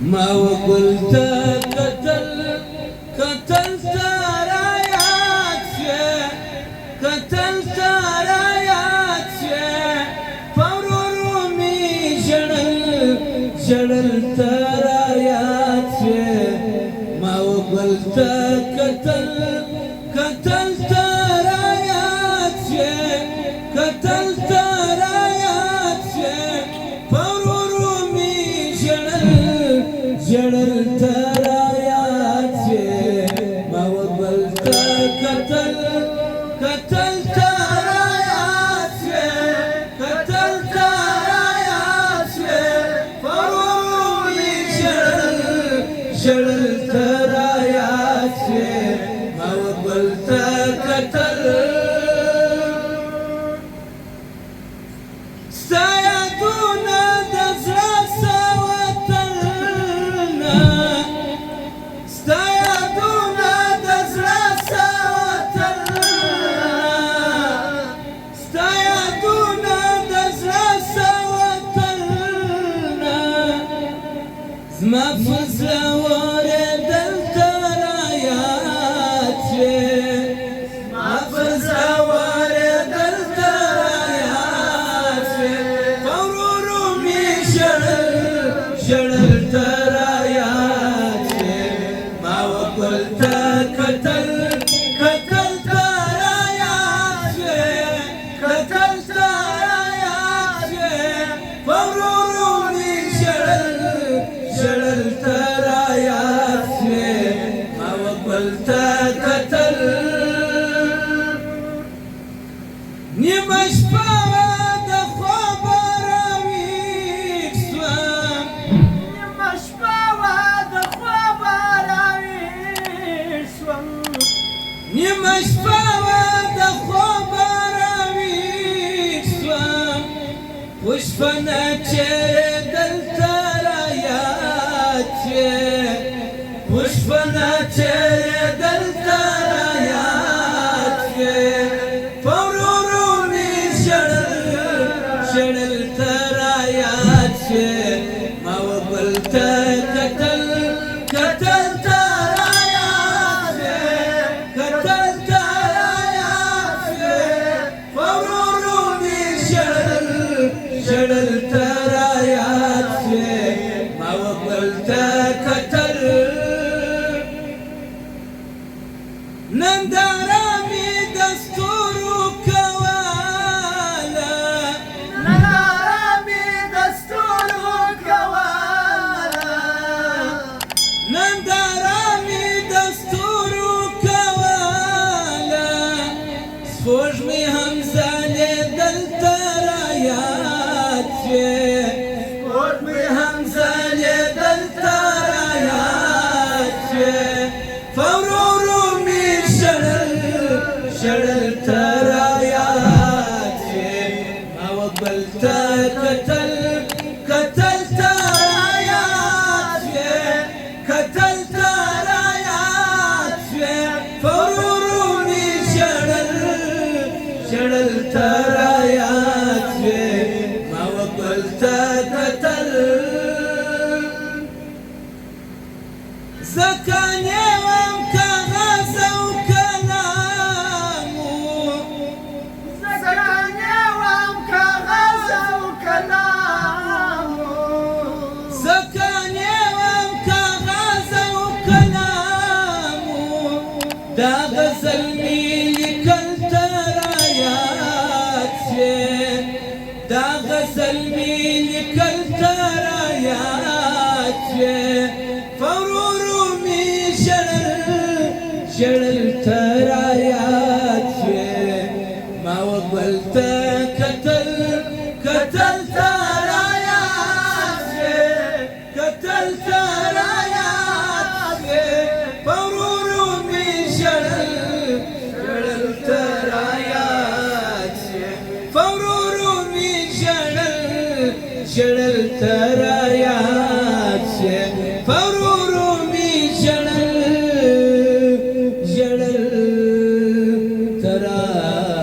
ما وقلت قتلت رايات قتلت رايات فورمي جللت رايات ما وقلت قتلت رايات قتلت رايات فورمي جللت رايات ما وقلت قتلت رايات قتلت رايات فورمي جللت رايات ما وقلت سيدنا دزرس وطلنا سيدنا دزرس وطلنا سيدنا دزرس وطلنا زما فزلا ورد الترايات ما فزلا ورد الترايات فورمي جللت رايات ما وقلت قتلت رايات قتلت رايات فورمي جللت رايات ما وقلت نمش فاد خبراويك سوام نمش فاد خبراويك سوام نمش فاد خبراويك سوام وش فنا دلت رايات وش فنا دلت رايات جللت رايات ما وقلت قتلت رايات قتلت رايات فورمي جللت رايات ما وقلت نندرامي دستورك فوجمي همزاني دلت رايات فوجمي همزاني دلت رايات فورمي جللت رايات ما وقلت قتلت رايات قتلت رايات فورمي جللت رايات ما وقلت زكاني ومكغزة وكلامه زكاني ومكغزة وكلامه زكاني ومكغزة وكلامه دا غزل ميلي كلت رايات دا غزل ميلي كلت رايات فورمي جللت رايات ما وقلت قتلت رايات قتلت رايات فورمي جللت رايات فورمي جللت رايات فورمي جللت رايات